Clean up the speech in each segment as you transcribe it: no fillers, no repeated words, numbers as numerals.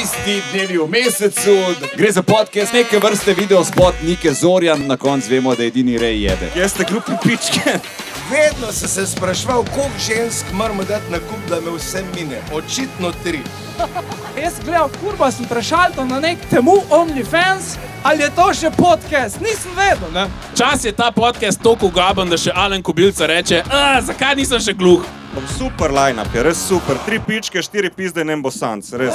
tisti dnevi v mesecu. Gre za podcast, neke vrste video spot Nike Zorjan, na koncu vemo, da edini rej jebe. Jaz ste glupi pičke. Vedno sem se spraševal, koliko žensk moramo dati na kup, da me vse mine. Očitno 3. Jaz gledal, kurva, sem prešaltal na nek temu OnlyFans, ali je to še podcast? Nisem vedel, ne? Čas je ta podcast toliko ugaben, da še Alen Kobilca reče, zakaj nisem še gluh? Super line-up je, res super. 3 pičke, 4 pizde, nem bosanc, res.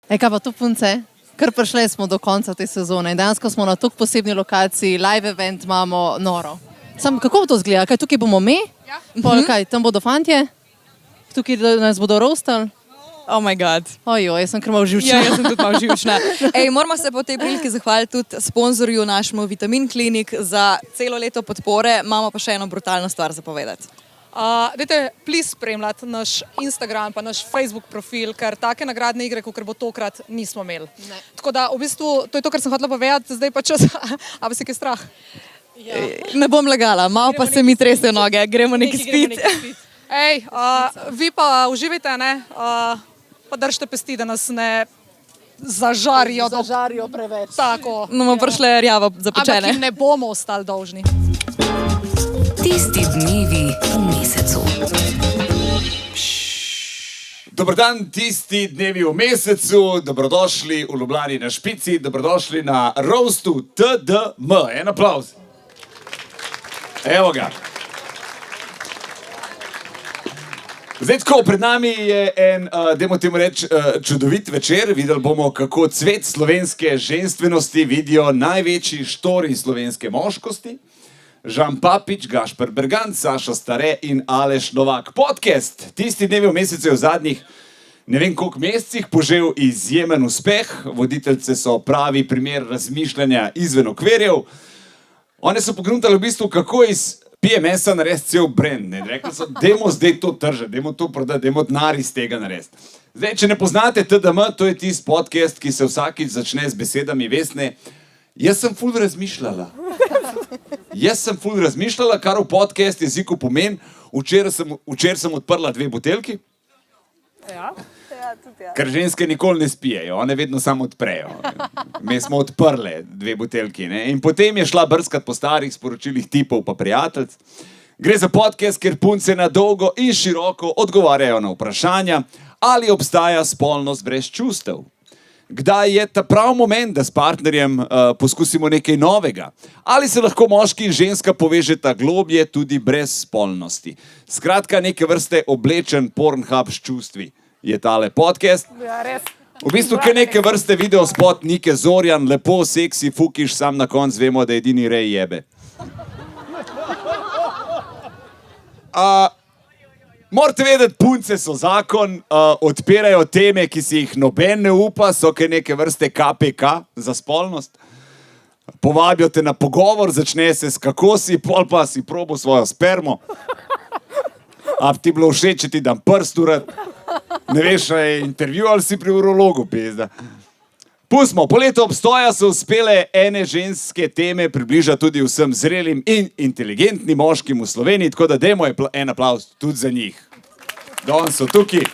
Kaj pa tu punce? Kar prišli smo do konca te sezone in dejansko smo na toliko posebni lokaciji, live event imamo noro. Sam, kako bo to izgleda? Kaj tukaj bomo mi? Ja. Kaj, tam bodo fantje? Tukaj nas bodo roastali? Oh my god. Ojoj, jaz sem kar malo živčna. Ja, jaz sem tudi malo živčna. Moramo se po tej priliki zahvaliti tudi sponzorju našemu Vitamin Klinik za celo leto podpore. Imamo pa še eno brutalno stvar za povedati. Dajte, please spremljati naš Instagram pa naš Facebook profil, ker take nagradne igre, kot bo tokrat, nismo imeli. Ne. Tako da, v bistvu, to je to, kar sem hotela povedati, zdaj pa čas, a bi si kaj strah? Ja. Ne bom lagala, malo pa se mi trese noge, gremo nekaj spiti. Vi pa uživajte, ne? Pa držite pesti, da nas ne zažarijo. Zažarijo preveč. Tako. No, bomo prišle rjavo zapečene. Ampak jim ne bomo ostali dolžni. Tisti dnevi v mesecu. Dober dan, tisti dnevi v mesecu, dobrodošli v Ljubljani na Špici, dobrodošli na Roastu TDM. En aplauz. Evo ga. Zdaj tako, pred nami je en, dajmo temu reči, čudovit večer. Videli bomo, kako cvet slovenske ženstvenosti vidijo največji štori slovenske moškosti. Žan Papič, Gašper Bergant, Saša Stare in Aleš Novak. Podcast Tisti dnevi v mesecu je v zadnjih ne vem koliko mesecih požel izjemen uspeh. Voditeljce so pravi primer razmišljanja izven okvirjev. One so pogruntali v bistvu, kako iz PMS-a narediti cel brand. Rekli so, dajmo zdaj to tržiti, dajmo to prodati, dajmo denar iz tega narediti. Zdaj, če ne poznate TDM, to je tisti podcast, ki se vsakič začne z besedami Vesne. Jaz sem ful razmišljala. Kar v podcast jeziku pomeni. Včeraj sem odprla 2 buteljki. Ja. Ker ženske nikoli ne spijejo, one vedno samo odprejo. Mi smo odprle 2 buteljki, ne? In potem je šla brskat po starih sporočilih tipov pa prijatelj. Gre za podcast, kjer punce na dolgo in široko odgovarjajo na vprašanja, ali obstaja spolnost brez čustev. Kdaj je ta prav moment, da s partnerjem poskusimo nekaj novega? Ali se lahko moški in ženska povežeta globje tudi brez spolnosti? Skratka, neke vrste oblečen Pornhub s čustvi je tale podcast. Ja, res. V bistvu, kaj neke vrste video spot Nike Zorjan, lepo, seksi, fukiš, sam na koncu vemo, da edini rej jebe. Morate vedeti, punce so zakon, odpirajo teme, ki si jih noben ne upa, so kaj neke vrste KPK za spolnost. Povabijo te na pogovor, začne se s kako si, pol pa si probo svojo spermo. A ti bilo všeč, če ti dam prst urat? Ne veš, je intervju ali si pri urologu, pizda. Pustimo, po letu obstoja so uspele ene ženske teme približati tudi vsem zrelim in inteligentnim moškim v Sloveniji, tako da dajmo en aplauz tudi za njih. Danes so tukaj.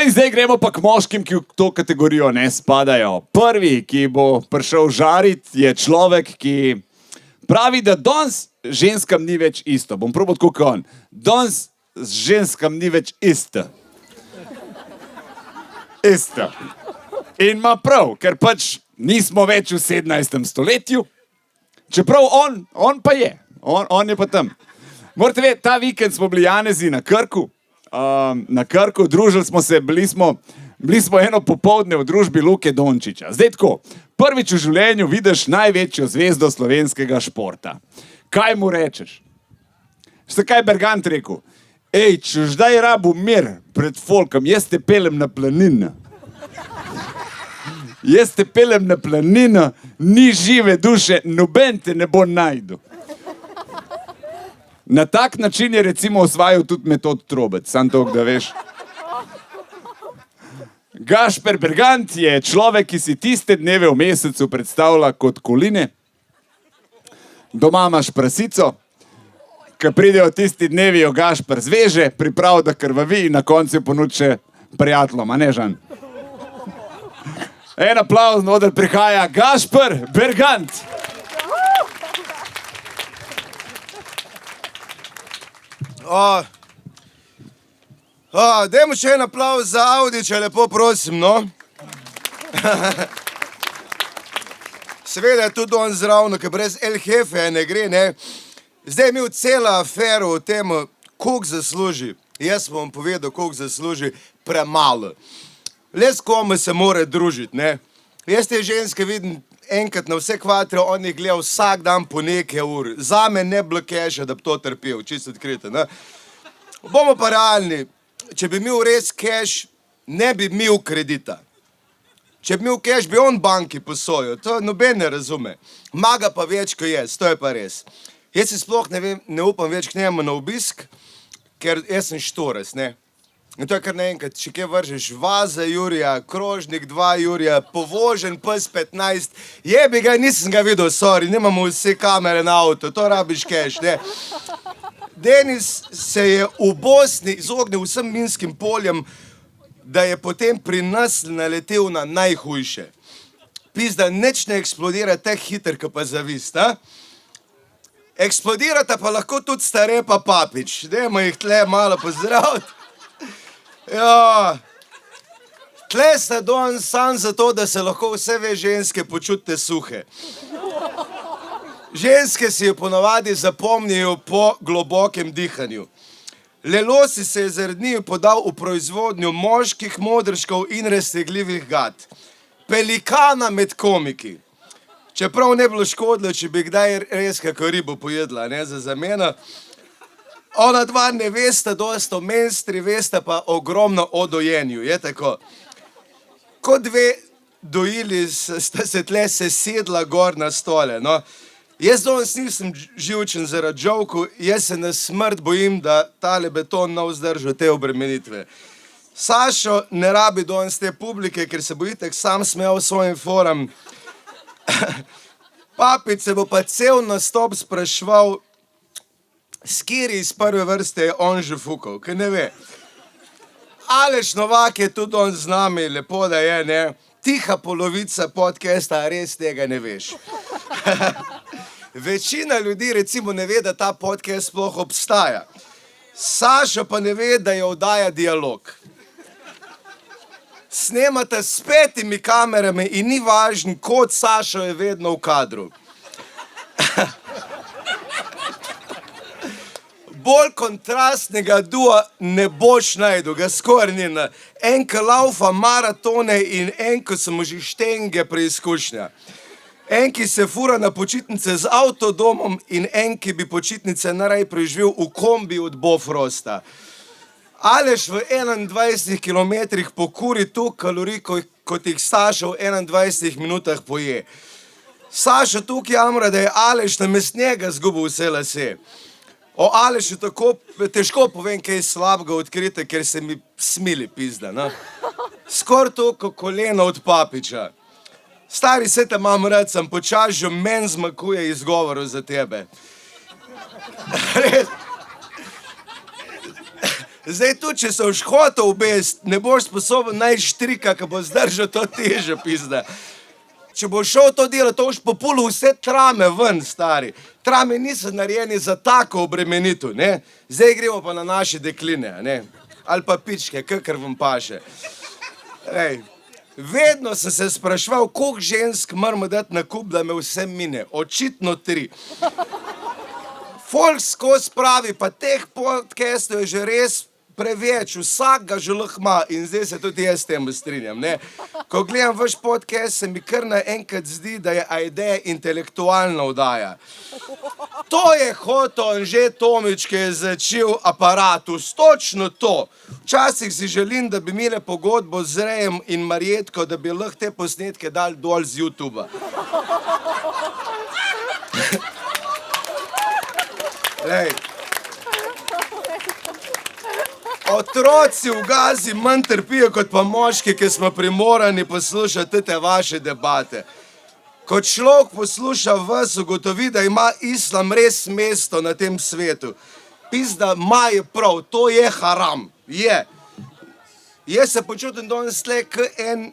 In zdaj gremo pa k moškim, ki v to kategorijo ne spadajo. Prvi, ki bo prišel žariti, je človek, ki pravi, da danes ženskam ni več isto. Bom probal tako kot on. Danes ženskam ni več isto. In ima prav, ker pač nismo več v 17. stoletju. Čeprav on pa je. On je pa tam. Morate vedeti, ta vikend smo bili Janezi na Krku. Družili smo se, bili smo eno popoldne v družbi Luke Dončića. Zdaj tako, prvič v življenju vidiš največjo zvezdo slovenskega športa. Kaj mu rečeš? Šta kaj Bergant rekel? Ej, če zdaj rabu mir pred folkom, jaz te pelem na planino. Ni žive duše, noben te ne bo najdu. Na tak način je recimo osvajal tudi Metod Trobec, sam toliko, da veš. Gašper Bergant je človek, ki si tiste dneve v mesecu predstavlja kot koline. Doma imaš prasico, Ko pridejo tisti dnevi, jo Gašper zveže, pripravi, da krvavi in na koncu ponudi še prijateljom, a ne Žan? En aplavz, noter prihaja Gašper Bergant. Dajmo še en aplavz za Avdića, lepo prosim, no. Seveda je tudi on zravno, ker brez El Jefe ne gre, ne. Zdaj je imel cela afera o tem, koliko zasluži. Jaz bom povedal, koliko zasluži, premalo. Le s komu se mora družiti, ne. Jaz te ženske vidim enkrat na vse kvatre, on jih gleda vsak dan po nekaj ur. Zame ne bilo keša, da bi to trpel, čisto odkrito, ne. Bomo pa realni, če bi imel res keš, ne bi imel kredita. Če bi imel keš, bi on banki posojil, to noben ne razume. Maga pa več, ko jaz, to je pa res. Jaz si sploh ne upam več k njemu na obisk, ker jaz sem štoras, ne. In to je kar naenkrat, če kje vržeš vaza Jurija, krožnik 2 Jurija, povožen pes 15, jebi ga, nisem ga videl, sorry, nimamo vse kamere na avto, to rabiš keš, ne. Denis se je v Bosni izognil vsem minskim poljem, da je potem pri nas naletel na najhujše. Pizda, nič ne eksplodira tak hiter, ko pa zavist, a? Eksplodirata pa lahko tudi Stare pa Papič, dajmo jih tle malo pozdraviti. Ja, tle sta don sam zato, da se lahko vse ve ženske počutite suhe. Ženske si jo ponavadi zapomnijo po globokem dihanju. Lelosi se je zaradi njih podal v proizvodnjo moških modrškov in raztegljivih gad. Pelikana med komiki. Čeprav ne bilo škodilo, če bi kdaj res kako ribo pojedla, ne, za zameno. Ona dva ne vesta dosta o menstri, vesta pa ogromno o dojenju, je tako. Ko dve dojili sta se tle sesedla gor na stole, no. Jaz danes nisem živčen zaradi žovku, jaz se na smrt bojim, da tale beton ne vzdrža te obremenitve. Sašo ne rabi danes te publike, ker se bo itak sam smejal svojim foram. Papič se bo pa cel nastop spraševal, s kateri iz prve vrste je on že fukal, ker ne ve. Aleš Novak je tudi on z nami, lepo da je, ne. Tiha polovica podcasta, res tega ne veš. Večina ljudi recimo ne ve, da ta podcast sploh obstaja. Sašo pa ne ve, da je oddaja Dialog. Snemata s 5 kamerami in ni važno, kot Sašo je vedno v kadru. Bolj kontrastnega dua ne boš najdel, ga skoraj ni. En, ko laufa maratone in en, ko so mu že štenge preizkušnja. En, ki se fura na počitnice z avtodomom in en, ki bi počitnice naraj preživel v kombi od Bofrosta. Aleš v 21 kilometrih pokuri toliko kalorij, kot jih Sašo v 21 minutah poje. Sašo toliko jamra, da je Aleš namesto njega zgubil vse lase. O Alešu tako težko povem, kaj je slabega odkrite, ker se mi smili pizda, no. Skoraj toliko kolena od Papiča. Stari, se te imam rad, sem počas že meni zmakuje izgovorov za tebe. Zdaj tu, če se boš hotel obest, ne boš sposoben najti štrika, ki bo zdržal to težo, pizda. Če boš šel to delati, to boš populil vse trame ven, stari. Trame niso narejeni za tako obremenitev, ne. Zdaj gremo pa na naše dekline, ne. Ali pa pičke, kakor vam paše. Ej, vedno sem se spraševal, koliko žensk moramo dati na kup, da me vse mine. Očitno 3. Folk skozi pravi, pa teh podcastov je že res preveč, vsak ga že lahko ima in zdaj se tudi jaz s tem strinjam, ne. Ko gledam vaš podcast, se mi kar naenkrat zdi, da je ideja intelektualna oddaja. To je hotel Anže Tomič, ki je začel Aparatus, točno to. Včasih si želim, da bi imeli pogodbo z Rejem in Marjetko, da bi lahko te posnetke dali dol z YouTuba. Lej. Otroci v Gazi manj trpijo kot pa moški, ki smo primorani poslušati te vaše debate. Ko človek posluša vas, ugotovi, da ima islam res mesto na tem svetu. Pizda, maj prav, to je haram. Je. Jaz se počutim danes tle en...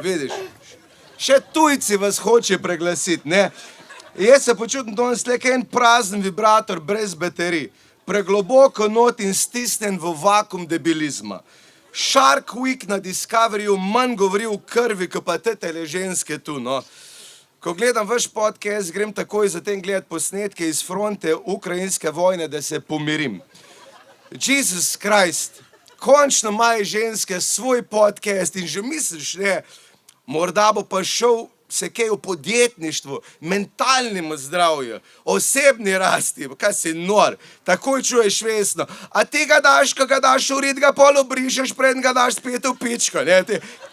Vidiš, še tujci vas hoče preglasiti, ne? Jaz se počutim danes tle en prazen vibrator brez baterij. Pregloboko not in stisnen v vakum debilizma. Shark Week na Discoveryju manj govori v krvi, kot pa tele ženske tu, no. Ko gledam vaš podcast, grem takoj zatem gledati posnetke iz fronte ukrajinske vojne, da se pomirim. Jesus Christ, končno imajo ženske svoj podcast in že misliš, ne, morda bo pa šel se kaj v podjetništvu, mentalnemu zdravju, osebni rasti, kaj si nor, takoj čuješ vesno. A ti ga daš, ko ga daš urit, ga pol obrišeš, preden ga daš spet v pičko, ne?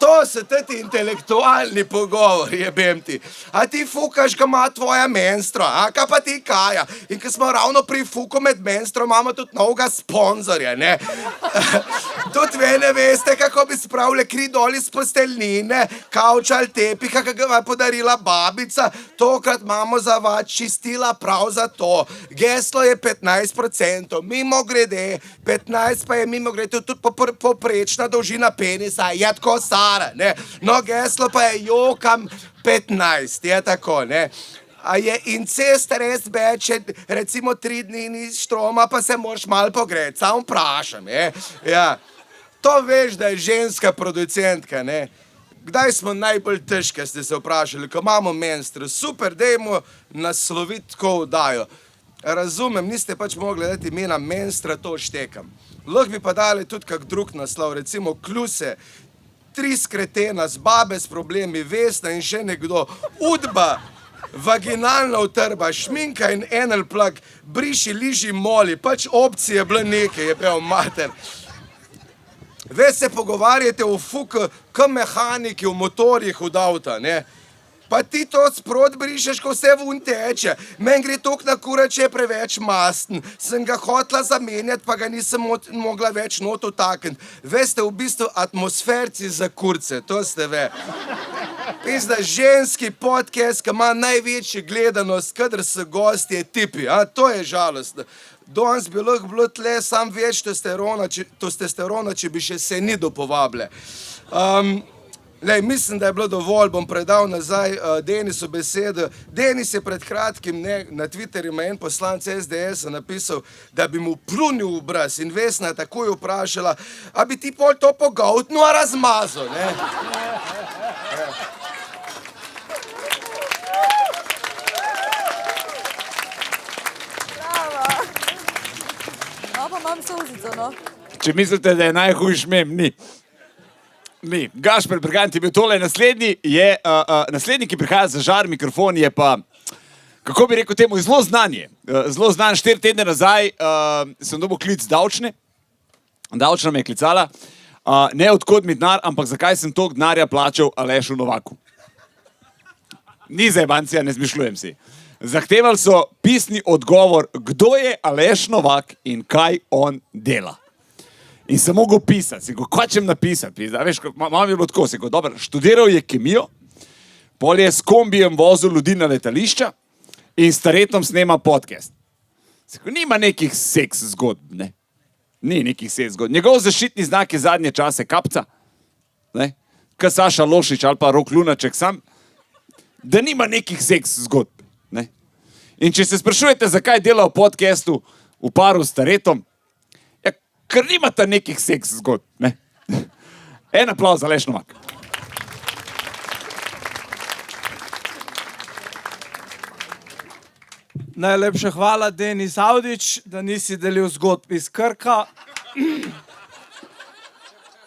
To so ti intelektualni pogovori, jebem ti. A ti fukaš, ko ima tvoja menstro, a kaj pa ti kaja? In ko smo ravno pri fuku med menstro, imamo tudi novega sponzorja, ne? Tudi ve ne veste, kako bi spravili kri dol iz posteljnine, kavč ali tepih, kako ga podarila babica, tokrat imamo za vas čistila prav za to. Geslo je 15%, mimo grede, 15 pa je mimo grede tudi poprečna dolžina penisa, je tako stara, ne. No, geslo pa je jokam 15, je tako, ne. A je incest res beče, recimo 3 dni ni štroma, pa se moraš malo pogreti, samo vprašam, ja. To veš, da je ženska producentka, ne. Kdaj smo najbolj težke, ste se vprašali, ko imamo menstru? Super, dajmo nasloviti tako vdajo. Razumem, niste pač mogli dati imena menstra, to štekam. Lahko bi pa dali tudi kak drug naslov, recimo Kljuse, 3 skretena, z babe s problemi, Vesna in še nekdo, Udba, vaginalna utrba, šminka in anal plug, briši, liži, moli, pač opcije bila nekaj, je pel mater. Ve se pogovarjate o fuku, k mehaniki, v motorjih od avta, ne? Pa ti to sprot brišeš, ko vse vun teče. Men gre tok na kurac, če je preveč masten. Sem ga hotla zamenjati, pa ga nisem mogla več not vtakniti. Ve ste v bistvu atmosferci za kurce, to ste ve. Pizda, ženski podcast, ki ima največji gledanost, kadar so gostje tipi, a? To je žalostno. Danes bi lahko bilo tle sam več testosterona, če bi še se ni dopovabile. Mislim, da je bilo dovolj, bom predal nazaj Denisu besedo. Denis je pred kratkim na Twitterju ima en poslanec SDS napisal, da bi mu plunil v obraz in Vesna je takoj vprašala, a bi ti pol to pogoltno razmazal, ne? Imam solzico, no. Če mislite, da je najhujš mem, ni. Ni. Gašper Bergant je bil tole, naslednji, ki prihaja za žar mikrofon, je pa, kako bi rekel temu, zelo znan je. Zelo znan, 4 tedne nazaj sem dobil klic davčne. Davčna me je klicala. Ne odkod mi denar, ampak zakaj sem toliko denarja plačal Alešu Novaku. Ni zajebancija, ne zmišljujem si. Zahtevali so pisni odgovor, kdo je Aleš Novak in kaj on dela. In sem mogel pisati, kaj čem napisati, veš, malo mi je bilo tako, dobro, študiral je kemijo, pol je s kombijem vozil ljudi na letališča in s Taretom snema podcast. Nima nekih seks zgodb, ne. Ni nekih seks zgodb. Njegov zaščitni znak je zadnje čase Kapca, ne, kaj Saša Lošič ali pa Rok Lunaček sam, da nima nekih seks zgodb. Ne? In če se sprašujete, zakaj dela v podcastu v paru s Taretom, ja, ker nimata nekih seks zgodb. Ne? En aplauz za Aleš Novak. Najlepša hvala, Denis Avdić, da nisi delil zgodb iz Krka.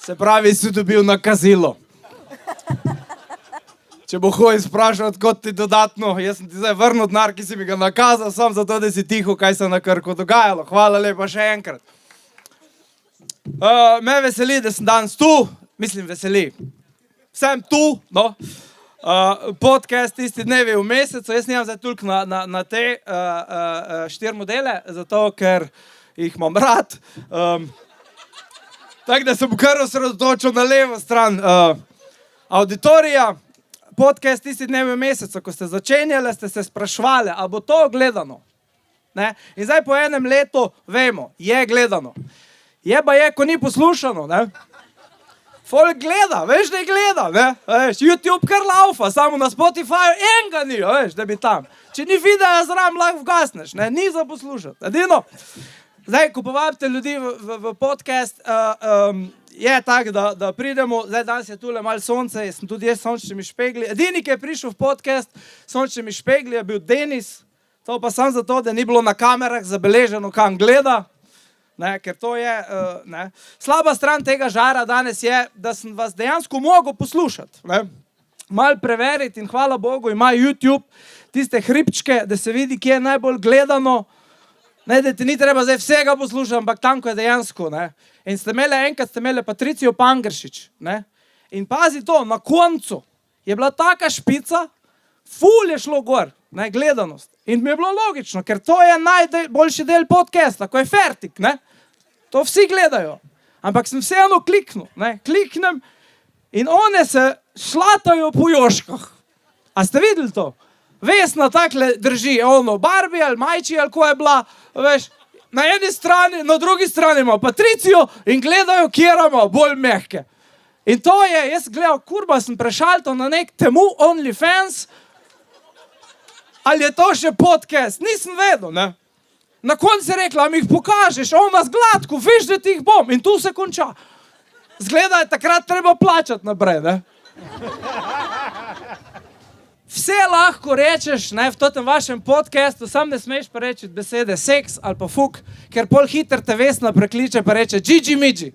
Se pravi, si dobil nakazilo. Če bo hoj sprašal, odkot ti dodatno, jaz sem ti zdaj vrnil denar, ki si mi ga nakazal, samo zato, da si tiho, kaj se na Krku dogajalo. Hvala lepa še enkrat. Me veseli, da sem danes tu, mislim veseli. Sem tu, no. Podcast tisti dnevi v mesecu, jaz nimam zdaj toliko na te 4 modele, zato ker jih imam rad. Tako da sem kar osredotočil na levo stran auditorija. Podcast tisti dnevi v mesecu, ko ste začenjali, ste se sprašvali, a bo to gledano? Ne? In zdaj po enem letu vemo, je gledano. Je pa je, ko ni poslušano. Ne? Folk gleda, veš, da je gleda. Ne? Veš, YouTube kar laufa, samo na Spotifyju enega ni, veš, da bi tam. Če ni videa zraven, lahko gasneš, ne? Ni za poslušati. Edino, zdaj, ko povabite ljudi v podcast, je tako, da pridemo, zdaj danes je tule malo sonce, sem tudi jaz sončnimi špegli. Edini, ki je prišel v podcast sončnimi špegli, je bil Denis, to pa samo zato, da ni bilo na kamerah zabeleženo, kam gleda. Ne, ker to je, ne. Slaba stran tega žara danes je, da sem vas dejansko mogel poslušati. Ne. Mal preveriti in hvala Bogu ima YouTube tiste hribčke, da se vidi, kje je najbolj gledano. Ne, da ti ni treba zdaj vsega poslušati, ampak tam, ko je dejansko. Ne. In enkrat ste imeli Patricijo Pangeršič. Ne. In pazi to, na koncu je bila taka špica, ful je šlo gor, ne, gledanost. In mi je bilo logično, ker to je najboljši del podcasta, ko je fertik, ne. To vsi gledajo. Ampak sem vseeno kliknil, ne, kliknem in one se šlatajo po joškah. A ste videli to? Vesna takle drži, ono, Barbie ali Majči ali ko je bila, veš, na eni strani, na drugi strani ima Patricijo in gledajo, kjer ima bolj mehke. In to je, jaz gledal, kurba, sem prešaltal na nek temu OnlyFans, ali je to še podcast, nisem vedel, ne. Na koncu je rekla, mi jih pokažeš, ona z gladko, veš, da ti jih bom. In tu se konča. Zgleda, je takrat treba plačati naprej, ne. Vse lahko rečeš, ne, v totem vašem podcastu, sam ne smeš pa reči besede seks ali pa fuk, ker pol hiter te Vesna prekliče pa reče Gigi Migi.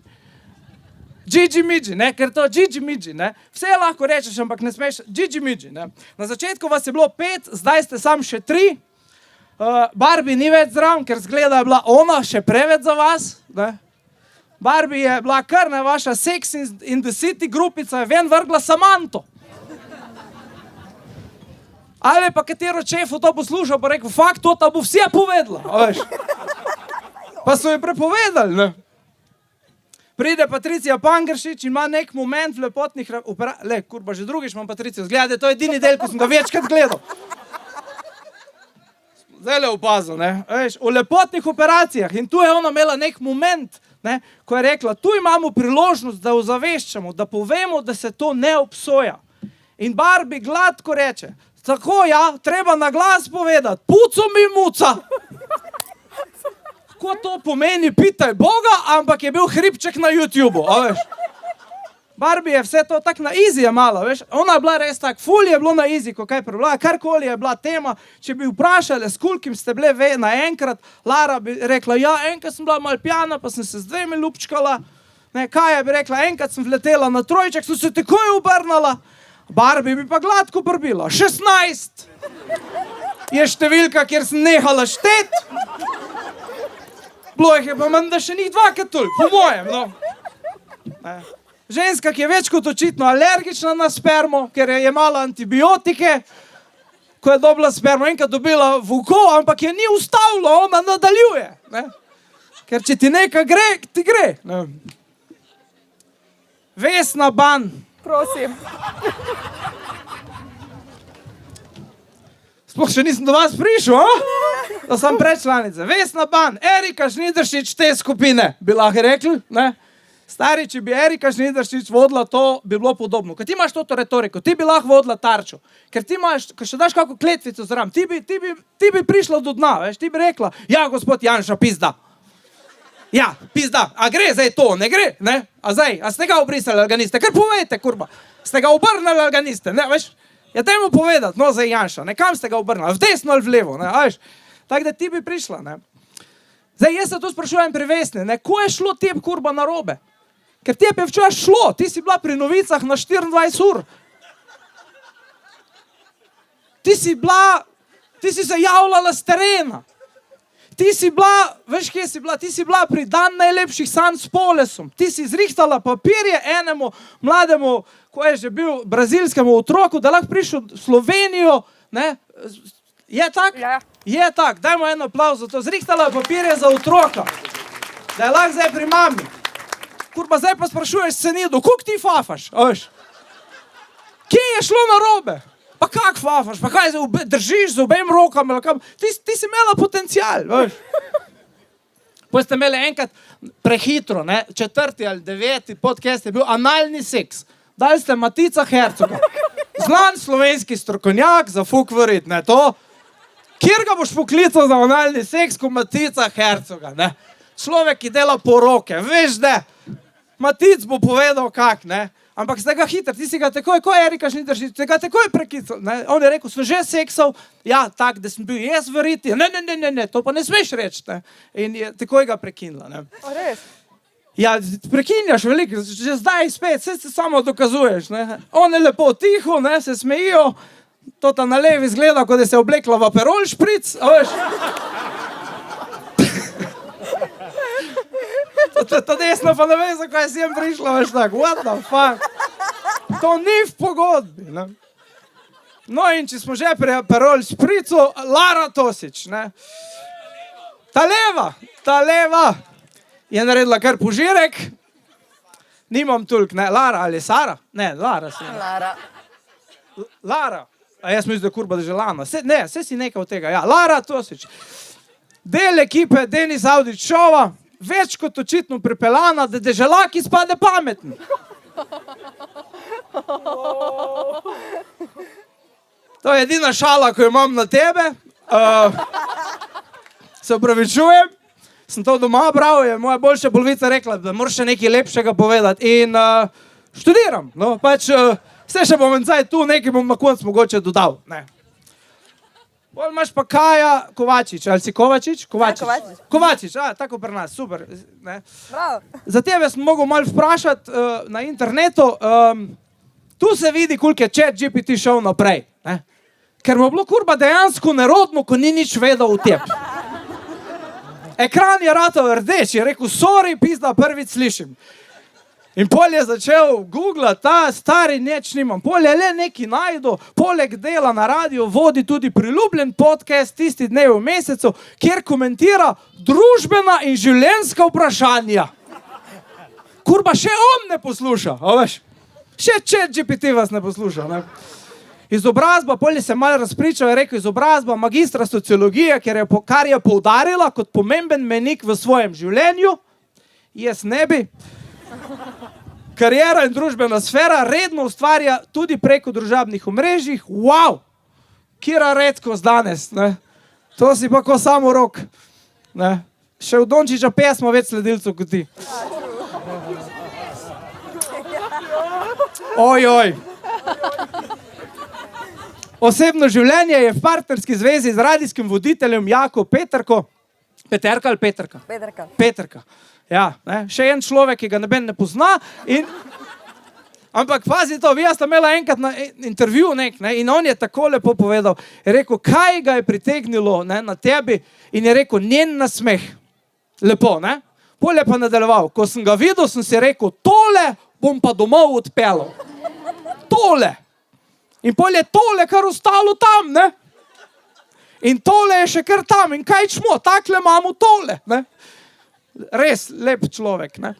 Gigi Migi, ne, ker to Gigi Migi, ne. Vse lahko rečeš, ampak ne smeš Gigi Migi, ne. Na začetku vas je bilo 5, zdaj ste sam še 3. Barbie ni več zraven, ker zgleda je bila ona še preveč za vas, ne. Barbie je bila kar, ne, vaša Sex in the City grupica je ven vrgla Samanto. Ali pa katero čefu to poslušal, pa rekel, fakt, to ta bo vse povedala, veš. Pa so jo prepovedali, ne. Pride Patricija Pangeršič in ima nek moment v lepotnih le, kurba, že drugič imam Patricijo, zgleda, to je edini del, ko sem ga večkrat gledal. Zdaj le opazil, ne, veš, v lepotnih operacijah in tu je ona imela nek moment, ne, ko je rekla, tu imamo priložnost, da ozaveščamo, da povemo, da se to ne obsoja. In Barbie gladko reče, tako ja, treba na glas povedati, puco mi muca. Ko to pomeni, pitaj Boga, ampak je bil hribček na YouTubeu, a veš. Barbie je vse to tako na easy je malo, veš. Ona je bila res tak, ful je bilo na easy, ko kaj prebila, karkoli je bila tema. Če bi vprašali, s kulkim ste bile naenkrat, Lara bi rekla, ja, enkrat sem bila malo pjana, pa sem se z 2 ljubčkala. Ne, Kaja bi rekla, enkrat sem vletela na trojček, sem se takoj obrnala. Barbie bi pa gladko prbila. 16 je številka, kjer sem nehala štet. Bilo jih je pa menda še njih 2 tulj, po mojem, no. Ne. Ženska, ki je več kot očitno alergična na spermo, ker je jemala antibiotike, ko je dobila spermo, enkrat dobila v uho, ampak je ni ustavilo, ona nadaljuje. Ne? Ker če ti nekaj gre, ti gre. Ne? Vesna Ban. Prosim. Sploh še nisem do vas prišel, a? Da sem predčlanica. Vesna Ban, Erika Žnidaršič te skupine, bi lahko rekli, ne? Stari, če bi Erika Žnidaršič vodila to, bi bilo podobno. Ker ti imaš to retoriko, ti bi lahko vodila Tarčo. Ker ti imaš, ko še daš kako kletvico zraven, ti bi prišla do dna, veš, ti bi rekla, ja, gospod Janša, pizda. Ja, pizda, a gre zdaj to, ne gre, ne? A zdaj, a ste ga obrisali, ali ga niste? Kar povejte, kurba. Ste ga obrnali, ali ga niste, ne, veš? Ja, dajmo povedati, no, zdaj Janša, ne, kam ste ga obrnali, v desno ali v levo, ne, veš? Tako da ti bi prišla, ne. Zdaj, jaz se tu sprašujem pri Vesni, ne, ko je šlo tebi, kurba, narobe? Ker tebi je včeraj šlo, ti si bila pri novicah na 24 ur. Ti si se javljala s terena. Ti si bila, veš kje si bila, ti si bila pri dan najlepših sanj s Polesom. Ti si zrihtala papirje enemu mlademu, ko je že bil brazilskemu otroku, da lahko prišel v Slovenijo, ne. Je tak? Ja. Je tak, dajmo en aplauz za to. Zrihtala papirje za otroka, da je lahko zdaj pri mami. Kurba, zdaj pa sprašuješ Senido, koliko ti fafaš, veš? Kje je šlo narobe? Pa kak fafaš, pa kaj držiš z obem rokami, ti si imela potencial, veš. Potem ste imeli enkrat prehitro, ne, 4. ali 9. podcast je bil analni seks. Dali ste Matica Hercoga, znan slovenski strokovnjak za fukvarit, ne, to. Kjer ga boš poklical za analni seks, ko Matica Hercoga, ne. Človek, ki dela poroke, veš, da Matic bo povedal kak, ne. Ampak ste ga hiter, ti si ga takoj, ko Erika Šnideršič, ste ga takoj prekical. Ne? On je rekel, sem že seksal, ja, tak, da sem bil jaz veriti. Ne, to pa ne smeš reči. Ne? In je takoj ga prekinila. Ne? O, res? Ja, prekinjaš veliko, že zdaj spet, vse se samo dokazuješ. Ne? On je lepo tiho, ne, se smejijo, to ta na levi izgleda, kot da se je oblekla v Aperol špric, a veš. To desno pa ne vem, zakaj si jem prišla, veš tako, what the fuck. To ni v pogodbi, ne. No in če smo že pri Aperol špricu, Lara Tosić, ne. Ta leva je naredila kar požirek. Nimam toliko, ne, Lara ali Sara? Ne, Lara si. Lara. A jaz mislim, da kurba, da že Lana. Vse si nekaj od tega, ja. Lara Tosić. Del ekipe Denis Avdić šova, več kot očitno pripeljana, da deželak izpade pameten. To je edina šala, ko jo imam na tebe. Se opravičujem, sem to doma bral, je moja boljša polovica rekla, da moraš še nekaj lepšega povedati. In študiram, no, pač vse še bom zdaj tu, nekaj bom na koncu mogoče dodal, ne. Bolj imaš pa Kaja Kovačič, ali si Kovačič? Kovačič, tako pri nas, super. Ne. Za tebe sem mogel malo vprašati na internetu, tu se vidi, koliko je ChatGPT šel naprej. Ne. Ker mu je bilo kurba dejansko nerodno, ko ni nič vedel o tebi. Ekran je ratal rdeč, je rekel, sorry, pizda, prvič slišim. In pol je začel googlati, ta stari nič nimam. Pol je le neki najdu, poleg dela na radiju vodi tudi priljubljen podcast Tisti dnevi v mesecu, kjer komentira družbena in življenjska vprašanja. Kurba, še on ne posluša, a veš? Še ChatGPT vas ne posluša, ne? Izobrazba, pol je se malo razpričal, je rekel, izobrazba magistra sociologije, kar je poudarila kot pomemben menik v svojem življenju. Jaz ne bi. Kariera in družbena sfera redno ustvarja tudi preko družabnih omrežij. Wow! Kira redkost danes, ne? To si pa ko samo rok. Ne? Še v Dončiča pesmo več sledilcev kot ti. Ojoj. Osebno življenje je v partnerski zvezi z radijskim voditeljem Jako Peterko. Peterka ali Petrka? Petrka. Ja, ne? Še en človek, ki ga noben ne pozna. Ampak pazi to, jaz sem imela enkrat na intervju ne? In on je tako lepo povedal. Je rekel, kaj ga je pritegnilo, ne, na tebi, in je rekel, njen nasmeh. Lepo, ne? Pol je pa nadaljeval. Ko sem ga videl, sem si rekel, tole bom pa domov odpeljal. Tole. In pol je tole kar ostalo tam, ne? In tole je še kar tam. In kaj čmo, takle imamo tole, ne? Res lep človek, ne?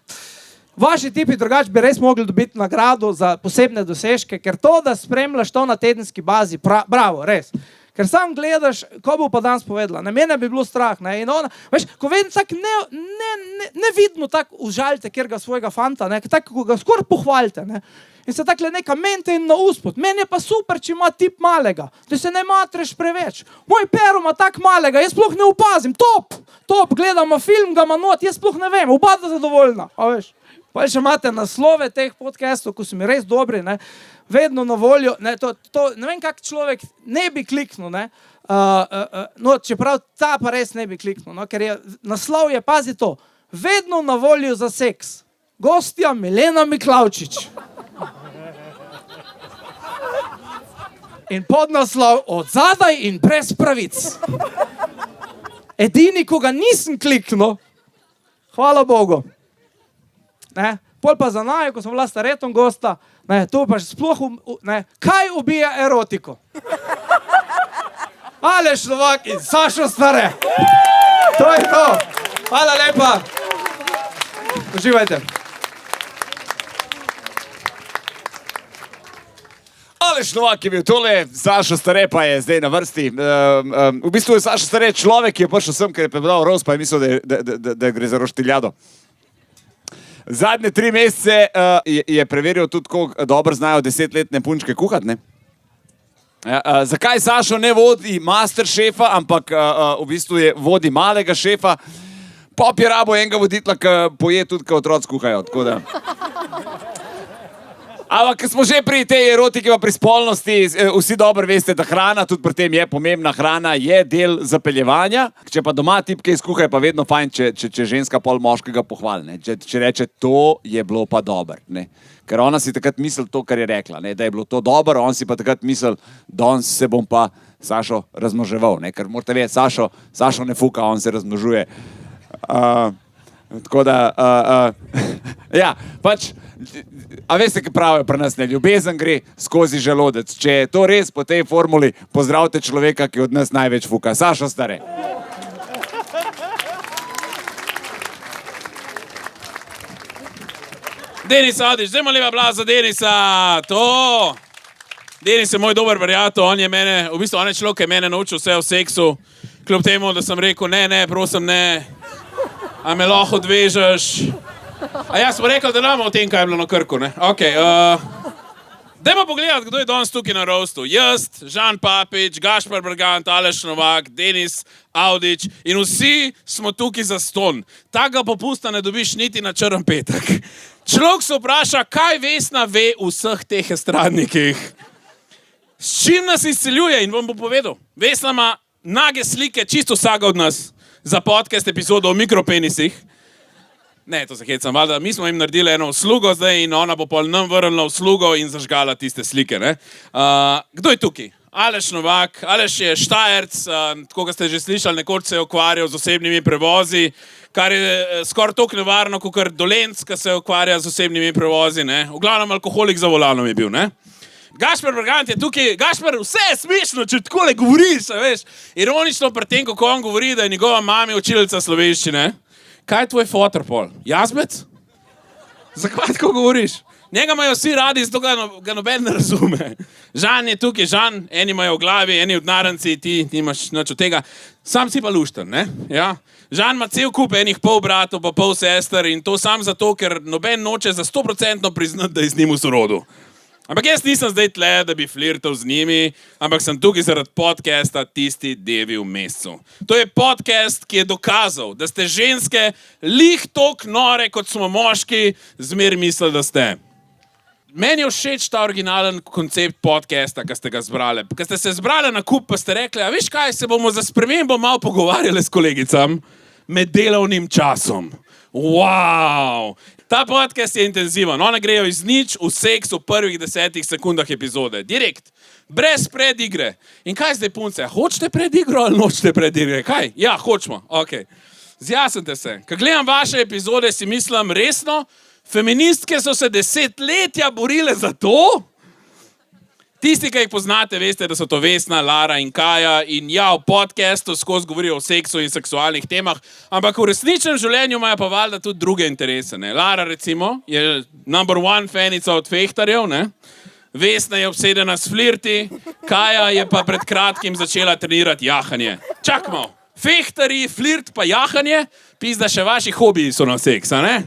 Vaši tipi drugače bi res mogli dobiti nagrado za posebne dosežke, ker to, da spremljaš to na tedenski bazi, bravo, res. Ker sam gledaš, ko bo pa danes povedala, ne, mene bi bilo strah, ne, in ona, veš, ko vedno tak nevidno tak užalite kjerga svojega fanta, ne, tako, ko ga skoraj pohvalite, ne, in se takle neka mente in na uspod. Meni je pa super, če ima tip malega, da se ne matreš preveč. Moj Pero ima tak malega, jaz sploh ne opazim, top, gledamo film, ga ima not, jaz sploh ne vem, oba da zadovoljna, a veš. Pa še imate naslove teh podcastov, ko so mi res dobri, ne, vedno na voljo, ne, ne vem, kak človek ne bi kliknil, ne, no, čeprav ta pa res ne bi kliknil, no, ker je, naslov je, pazi to, vedno na voljo za seks. Gostja Milena Miklavčič. In podnaslov od zadaj in brez pravic. Edini, ko ga nisem kliknil, hvala Bogu. Ne, pol pa za naj, ko sem bila staretom gosta, ne, to pa sploh, ne, kaj ubija erotiko? Aleš Novak in Sašo Stare. To je to. Hvala lepa. Uživajte. Aleš Novak je bil tole, Sašo Stare pa je zdaj na vrsti. V bistvu je Sašo Stare človek, ki je prišel sem, ker je prebral Roz, pa je mislil, da gre za roštiljado. Zadnje 3 mesece je preveril tudi, koliko dobro znajo 10-letne punčke kuhati, ne? Zakaj Sašo ne vodi Masterchefa, ampak v bistvu vodi malega šefa, pop je rabo enega voditla, ki poje tudi, ko otroci kuhajo, tako da. Ampak, ko smo že pri tej erotiki pa pri spolnosti, vsi dobro veste, da hrana, tudi pri tem je pomembna, hrana je del zapeljevanja. Če pa doma tipke izkuhajo, pa vedno fajn, če ženska pol moškega pohvali, ne? Če reče, to je bilo pa dobro, ne? Ker ona si takrat misli to, kar je rekla, ne? Da je bilo to dobro, on si pa takrat misli, danes se bom pa Sašo razmnoževal, ne? Ker morate vedeti, Sašo ne fuka, on se razmnožuje. Tako da, ja, pač, a veste, kaj pravijo pri nas, ne, ljubezen gre skozi želodec. Če je to res po tej formuli, pozdravite človeka, ki od nas največ fuka. Sašo Stare. Denis Adič, zdaj ima lepa aplauz za Denisa, to. Denis je moj dober prijatelj, on je človek, ki je mene naučil vse o seksu, kljub temu, da sem rekel, ne, prosim, ne, a me lahko odvežeš. A jaz smo rekel, da nam o tem, kaj je bilo na Krku, ne? Okej, dajmo pogledati, kdo je danes tukaj na roastu. Jaz, Žan Papič, Gašper Bergant, Aleš Novak, Denis Audič in vsi smo tukaj za ston. Takega popusta ne dobiš niti na črn petek. Človek se vpraša, kaj Vesna ve v vseh teh estradnikih. S čim nas izceljuje in vam bo povedal. Vesna ima nage slike, čisto vsega od nas, za podcast epizodo o mikropenisih. Ne, to se hecam, valjda, mi smo jim naredili eno uslugo zdaj in ona bo pol nam vrnila uslugo in zažgala tiste slike, ne. Kdo je tukaj? Aleš Novak, Aleš je Štajerc, tako kot ste že slišali, nekoč se je ukvarjal z osebnimi prevozi, kar je skoraj toliko nevarno, kot Dolenc, ki se ukvarja z osebnimi prevozi, ne. V glavnem alkoholik za volanom je bil, ne. Gašper Bergant je tukaj, Gašper, vse je smešno, če takole govoriš, veš. Ironično pri tem, kako on govori, da je njegova mami učiteljica slovenščine. Kaj je tvoj fotor, pol? Jazbec? Zakaj tako govoriš? Njega imajo vsi radi, zato ga noben ne razume. Žan je tukaj, Žan, eni imajo v glavi, eni v naranci, ti nimaš nič od tega. Sam si pa lušten, ne? Ja. Žan ima cel kup enih pol bratov pa pol sester in to sam zato, ker noben noče za 100% priznati, da je z njim v sorodu. Ampak jaz nisem zdaj tle, da bi flirtal z njimi, ampak sem tukaj zaradi podcasta Tisti devi v mesecu. To je podcast, ki je dokazal, da ste ženske lih toliko nore, kot smo moški, zmer mislili, da ste. Meni je všeč ta originalen koncept podcasta, ki ste ga zbrali. Ko ste se zbrali na kup, pa ste rekli, a veš kaj, se bomo za spremembo malo pogovarjali s kolegicam med delovnim časom. Wow! Ta podcast je intenziven. One grejo iz nič v seks v prvih 10 sekundah epizode. Direkt. Brez predigre. In kaj zdaj punce? Hočete predigro ali nočete predigre? Kaj? Ja, hočemo. Ok. Zjasnite se. Ko gledam vaše epizode, si mislim resno, feministke so se 10 letja borile za to. Tisti, ki jih poznate, veste, da so to Vesna, Lara in Kaja in ja, v podcastu skozi govorijo o seksu in seksualnih temah, ampak v resničnem življenju imajo pa valjda tudi druge interese, ne. Lara recimo je number 1 fanica od fehtarjev, ne. Vesna je obsedena s flirti, Kaja je pa pred kratkim začela trenirati jahanje. Čakamo, fehtarji, flirt pa jahanje, pizda še vaši hobiji so na seks, a ne?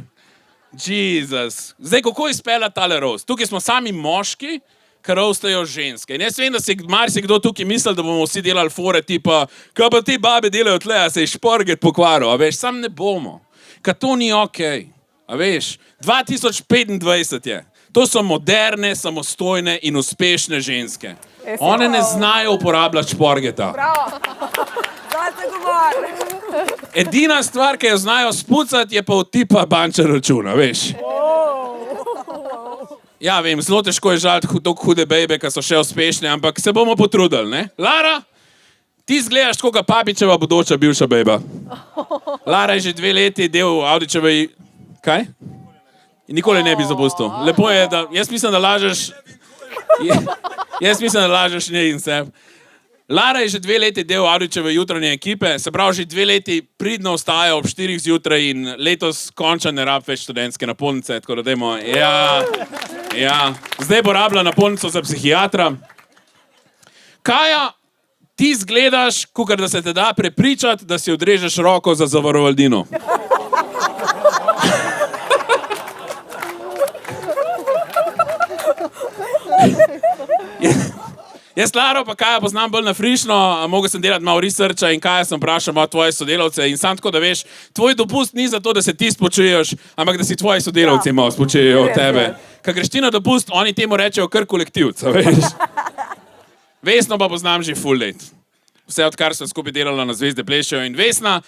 Jezus. Zdaj, kako izpela tale roast? Tukaj smo sami moški, kar roastajo ženske. In jaz vem, da si marsikdo tukaj misli, da bomo vsi delali fore tipa, kaj pa te babe delajo tle, a se je šporget pokvaril, a veš, sam ne bomo. Ka to ni okej, a veš, 2025 je. To so moderne, samostojne in uspešne ženske. One ne znajo uporabljati šporgeta. Edina stvar, ki jo znajo spucati, je pa od tipa banča računa, veš. Ja, vem, zelo težko je žaliti toliko hude bejbe, ki so še uspešne, ampak se bomo potrudili, ne? Lara, ti zgledaš tako, kot Papičeva bodoča bivša bejba. Lara je že 2 leti del Audičeve... Kaj? Nikoli ne bi zapustil. Lepo je, da... Jaz mislim, da lažeš... Jaz mislim, da lažeš ne in se. Lara je že 2 leti del Avdićeve jutranje ekipe, se pravi, že 2 leti pridno vstaja ob 4 zjutraj in letos končno ne rab več študentske napolnice, tako da dajmo, ja. Zdaj bo rabila napolnico za psihiatra. Kaja, ti zgledaš, kakor da se te da prepričati, da si odrežeš roko za zavarovaldino. Jaz Laro pa Kaja poznam bolj na frišno, mogel sem delati malo researcha in Kaja sem vprašal malo tvoje sodelavce in sam tako da veš, tvoj dopust ni zato, da se ti spočuješ, ampak da si tvoji sodelavci malo spočujejo od tebe. Ko greš ti na dopust, oni temu rečejo kar kolektivca, veš. Vesno pa poznam že full let. Vse odkar so skupaj delala na Zvezde plešejo in Vesna,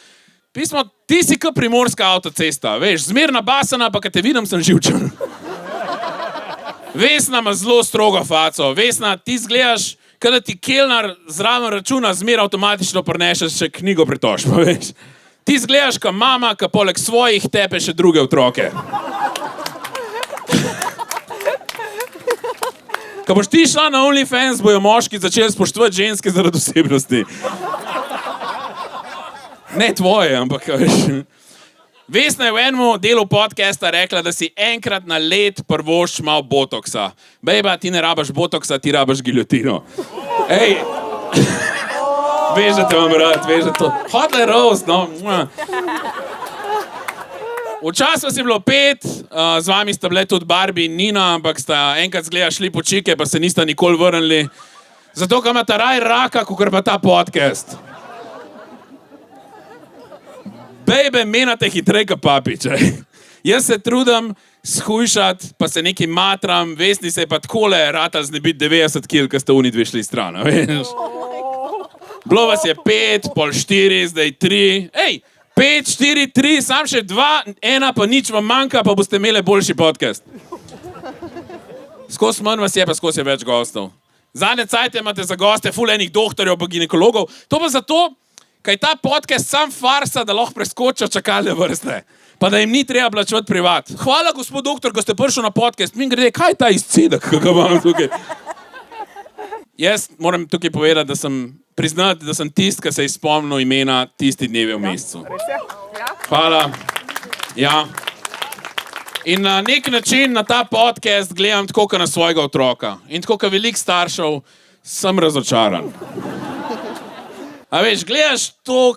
pismo, ti si kot primorska avtocesta, veš, zmerna basana, pa kad te vidim, sem živčen. Vesna ima zelo strogo faco, Vesna, ti zgledaš, kada ti kelnar zraven računa, zmer avtomatično prinešeš še knjigo pritožb, veš. Ti zgledaš kot mama, ki poleg svojih tepe še druge otroke. Ko boš ti šla na OnlyFans, bojo moški začeli spoštovati ženske zaradi osebnosti. Ne tvoje, ampak veš. Vesna je v enem delu podcasta rekla, da si enkrat na let prvošč malo botoksa. Bejba, ti ne rabaš botoksa, ti rabaš giljotino. Ej, veš, da te imam rad, veš, da to. Hotla je roast, no. Včasih vas je bilo 5, z vami sta bile tudi Barbie in Nina, ampak sta enkrat zgleda šli po čike, pa se nista nikoli vrnili. Zato, ker imata raj raka, kakor pa ta podcast. Bejbe, menate hitrej kot papič. Jaz se trudim shujšati, pa se nekaj matram, Vesni se je pa takole ratal znebiti 90 kil, ko sta oni 2 šli stran, veš. Bilo vas je 5, pol 4, zdaj 3. Ej, 5, 4, 3, sam še 2, 1 pa nič vam manjka, pa boste imeli boljši podcast. Skozi manj vas je, pa skozi je več gostov. Zadnje cajte imate za goste ful enih doktorjev pa ginekologov. To pa zato, kaj ta podcast sam farsa, da lahko preskočijo čakalne vrste. Pa da jim ni treba plačevati privat. Hvala, gospod doktor, ko ste prišli na podcast. Min grede, kaj je ta izcedek, kako imam tukaj? Jaz moram tukaj povedati, da sem priznati, da sem tist, ki se je spomnil imena tisti dnevi v mesecu. Hvala. Ja. In na nek način na ta podcast gledam tako, kot na svojega otroka. In tako, kot velik staršev, sem razočaran. A veš, gledaš to,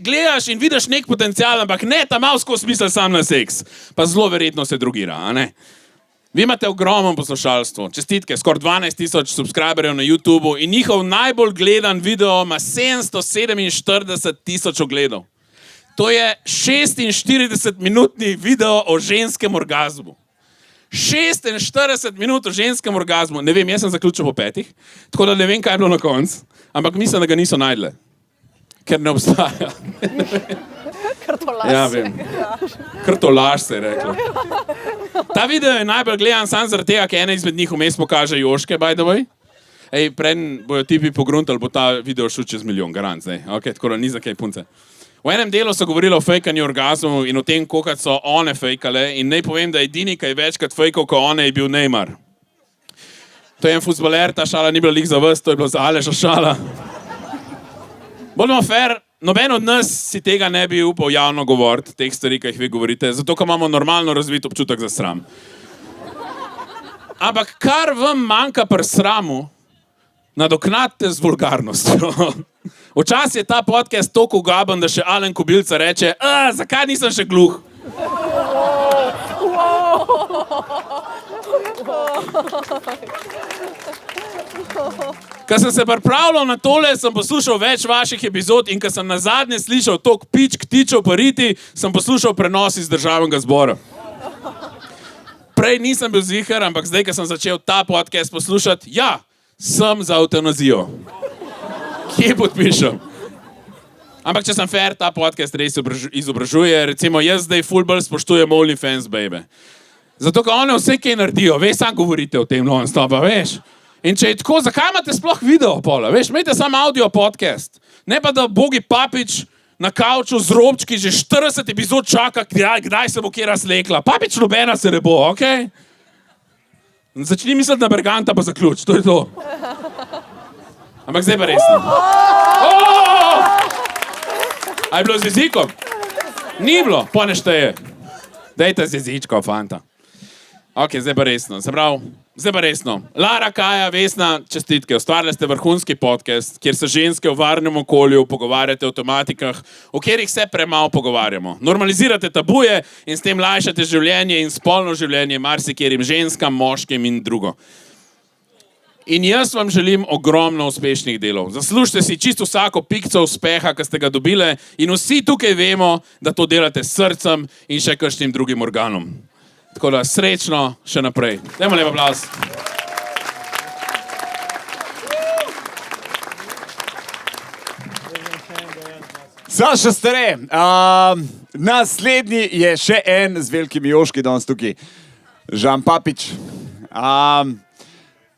gledaš in vidiš nek potencial, ampak ne, ta malo skozi misel sam na seks. Pa zelo verjetno se drugira, a ne? Vi imate ogromno poslušalstvo, čestitke, skoraj 12,000 subscriberjev na YouTubu in njihov najbolj gledan video ima 747,000 ogledov. To je 46-minutni video o ženskem orgazmu. 46 minut o ženskem orgazmu. Ne vem, jaz sem zaključil po 5, tako da ne vem, kaj je bilo na koncu, ampak mislim, da ga niso najdle. Ker ne obstaja. Krtolaž. Ja, vem. Krtolaž se je reklo. Ta video je najbolj gledan sam zaradi tega, ker ena izmed njih vmes pokaže Joške, by the way. Ej, preden bojo tipi pogruntali, bo ta video šel čez 1 milijon, garant zdaj. Ok, tako da ni za kaj punce. V enem delu so govorili o fejkanju orgazmu in o tem, koliko so one fejkale in naj povem, da edini, ki je večkrat fejkal, ko one, je bil Neymar. To je en futboler, ta šala ni bila lih za vas, to je bilo za Aleša šala. Bodimo fair, noben od nas si tega ne bi upal javno govoriti, teh stvari, ki jih vi govorite, zato, ker imamo normalno razvit občutek za sram. Ampak kar vam manjka pri sramu, nadoknadite z vulgarnostjo. Včasih je ta podcast toliko ugaben, da še Alen Kobilca reče, zakaj nisem še gluh? Ko sem se pripravljal na tole, sem poslušal več vaših epizod in ko sem nazadnje slišal tok pičk, tičev pa riti, sem poslušal prenos iz Državnega zbora. Prej nisem bil zviher, ampak zdaj, ko sem začel ta podcast poslušati, ja, sem za evtanazijo. Kje podpišem? Ampak če sem fair, ta podcast res izobražuje. Recimo, jaz zdaj ful bolj spoštujem OnlyFans, baby. Zato, ker one vse kaj naredijo, veš, sam govorite o tem non-stop, veš. In če je tako, zakaj imate sploh video, pola? Veš, imejte samo audio podcast. Ne pa, da Bogi Papič na kauču z robčki že 40 epizod čaka, kdaj se bo kje razlekla. Papič nobena se ne bo, okej? Začni misliti na Berganta, pa zaključ, to je to. Ampak zdaj pa resno. A je bilo z jezikom? Ni bilo, ponešteje. Dajte z jezičko, fanta. Ok, zdaj pa resno. Se pravi, zdaj pa resno. Lara, Kaja, Vesna, čestitke. Ustvarili ste vrhunski podcast, kjer se ženske v varnem okolju pogovarjate o tematikah, o katerih se premalo pogovarjamo. Normalizirate tabuje in s tem lajšate življenje in spolno življenje marsikaterim ženskam, moškim in drugo. In jaz vam želim ogromno uspešnih delov. Zaslužite si čisto vsako pikco uspeha, ki ste ga dobili, in vsi tukaj vemo, da to delate s srcem in še kakšnim drugim organom. Tako da srečno še naprej. Dajmo lep aplavz. Saša Stare, naslednji je še en z velikimi joški danes tukaj. Žan Papič.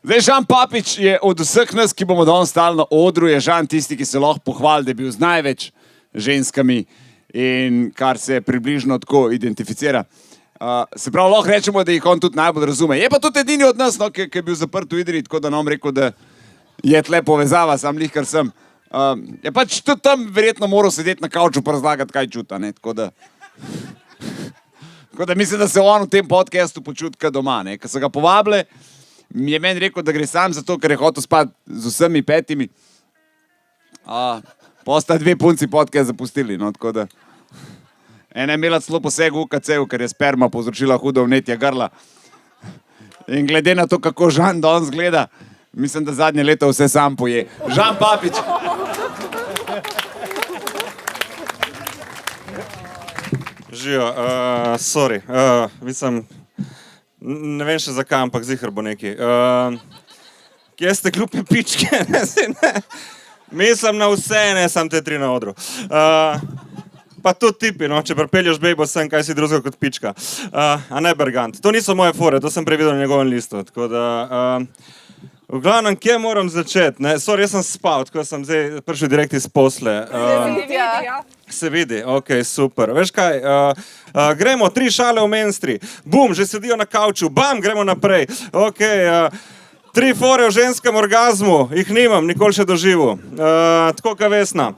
Zdaj, Žan Papič je od vseh nas, ki bomo danes stali na odru, je Žan tisti, ki se lahko pohvali, da je bil z največ ženskami in kar se približno tako identificira. Se pravi, lahko rečemo, da jih on tudi najbolj razume. Je pa tudi edini od nas, no, ki je bil zaprt v Idriji, tako da nam rekel, da je tle povezava, sam lih, kar sem. Je pač tudi tam verjetno moral sedeti na kavču pa razlagati, kaj čuta, ne, tako da mislim, da se on v tem podcastu počuti kot doma, ne. Ko so ga povabili, mi je meni rekel, da gre sam zato, ker je hotel spati z vsemi 5. Pa sta 2 punci podcast zapustili, no, tako da. Ena je imela celo poseg v UKC-u, ker je sperma povzročila hudo vnetje grla. In glede na to, kako Žan danes gleda, mislim, da zadnje leto vse sam poje. Žan Papič. Živijo, sorry, mislim, ne vem še zakaj, ampak zihar bo neki. Kje ste glupe pičke? Mislim na vse, ne sam te 3 na odru. Pa tudi tipi, no, če pripelješ bejbo sem, kaj si drugega kot pička. A ne Bergant. To niso moje fore, to sem previdel na njegovem listu. Tako da, v glavnem, kje moram začeti? Sorry, jaz sem spal, tako sem zdaj prišel direkt iz posle. Se vidi, ok, super. Veš kaj, gremo 3 šale v menstri. Bum, že sedijo na kavču. Bam, gremo naprej. Ok, 3 fore v ženskem orgazmu. Jih nimam, nikoli še doživel. Tako ka Vesna.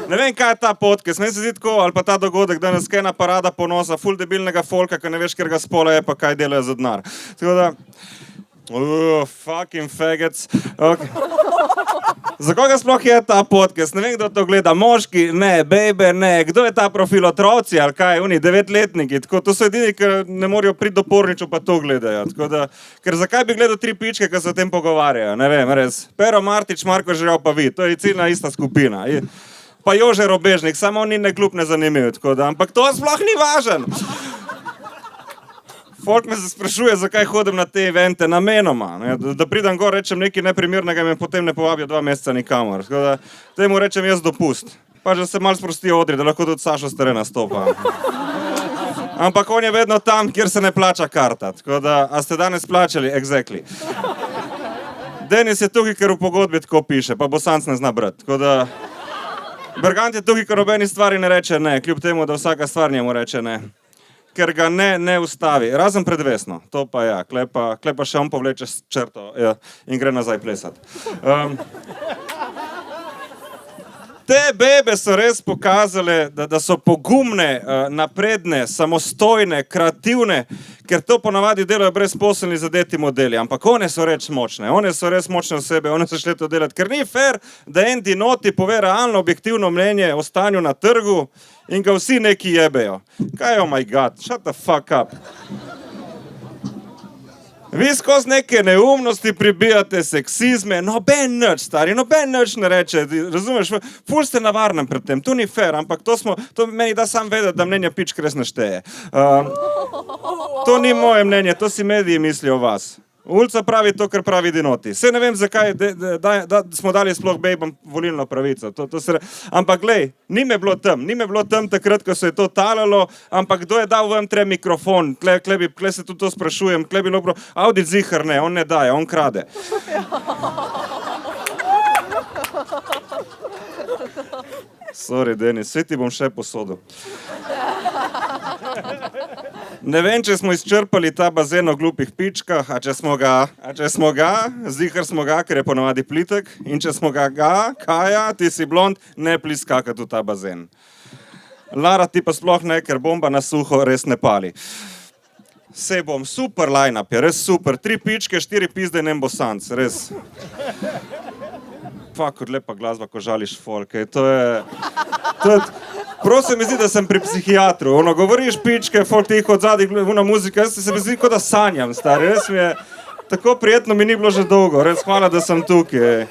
Ne vem, kaj je ta podcast, meni se zdi tako, ali pa ta dogodek, danes ena parada ponosa, ful debilnega folka, ki ne veš, kjer ga spola je, pa kaj delajo za denar. Tako da, fucking faggots. Okay. Za koga sploh je ta podcast? Ne vem, kdo to gleda. Moški? Ne. Baby? Ne. Kdo je ta profil? Otroci? Ali kaj? Oni 9-letniki? Tako, to so edini, ki ne morajo priti do porniču, pa to gledajo. Tako da, ker zakaj bi gledal 3 pičke, ki se o tem pogovarjajo? Ne vem, res. Pero Martič, Marko Žerjav pa vi. To je ciljna ista skupina. Pa Jože Robežnik, samo on ni ne glup, ne zanimiv. Tako da, ampak to sploh ni važen. Folk me sprašuje, zakaj hodim na te evente namenoma. Ne? Da pridem gor, rečem nekaj neprimernega in me potem ne povabijo 2 meseca nikamor. Tako da, temu rečem jaz dopust. Pa že se malo sprostijo odri, da lahko tudi Sašo Stare nastopa. Ampak on je vedno tam, kjer se ne plača karta. Tako da, a ste danes plačali? Exactly. Denis je tukaj, ker v pogodbi tako piše, pa Bosanc ne zna brati. Tako da, Bergant je tukaj, ker nobeni stvari ne reče ne, kljub temu, da vsaka stvar njemu reče ne. Ker ga ne ustavi, razen pred Vesno, to pa ja, klepa še on povleče črto in gre nazaj plesati. Te bebe so res pokazale, da so pogumne, napredne, samostojne, kreativne, ker to ponavadi delajo brezposelni zadeti modeli, ampak one so res močne osebe, one so šle to delati, ker ni fair, da en dinoti pove realno, objektivno mnenje o stanju na trgu in ga vsi neki jebejo. Kaj, oh my god, shut the fuck up. Vi skozi neke neumnosti pribijate seksizme, noben nič, stari, noben nič ne reče, razumeš, ful ste na varnem pred tem, to ni fair, ampak to meni da sam vedeti, da mnenje pičk res ne šteje. To ni moje mnenje, to si mediji mislijo o vas. Ulica pravi to, kar pravi dinoti. Saj ne vem, zakaj da smo dali sploh bejbam volilno pravico. Ampak glej, ni me bilo tam takrat, ko se je to talalo, ampak kdo je dal vam mikrofon, tle se tudi to sprašujem, tle bi bilo Audi zihar ne, on ne daje, on krade. Sorry, Denis, saj ti bom še posodil. Ne vem, če smo izčrpali ta bazen o glupih pičkah, a če smo ga, zihar smo ga, ker je ponovadi plitek, in če smo ga, Kaja, ti si blond, ne plis skakati v ta bazen. Lara, ti pa sploh ne, ker bomba na suho res ne pali. Se bom, super line-up je, res super, 3 pičke, 4 pizde in en bosanc, res. Fak, od lepa glasba, ko žališ folke, to je... Prav se mi zdi, da sem pri psihiatru, govoriš pičke, folk tiho od zadaj, vuna muzika, jaz se mi zdi, kot da sanjam, stari, res mi je, tako prijetno mi ni bilo že dolgo, res hvala, da sem tukaj.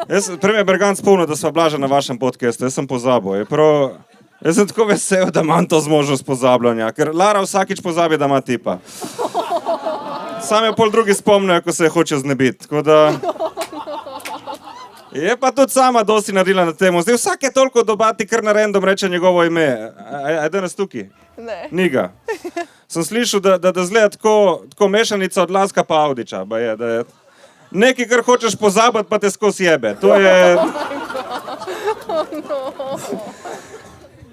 Prej me je Bergant spomnil, da sva Blaža na vašem podcastu, jaz sem pozabil, jaz sem tako vesel, da imam to zmožnost pozabljanja, ker Lara vsakič pozabi, da ima tipa. Sam je pol drugi spomnijo, ko se je hoče znebiti, tako da... Je pa tudi sama dosti naredila na temu. Zdaj vsake toliko dobati, kar na random reče njegovo ime. A je danes tukaj? Ne. Ni ga. Sem slišal, da zgleda tako mešanica od Laska pa Audiča. Da je nekaj, kar hočeš pozabiti, pa te skozi jebe. To je...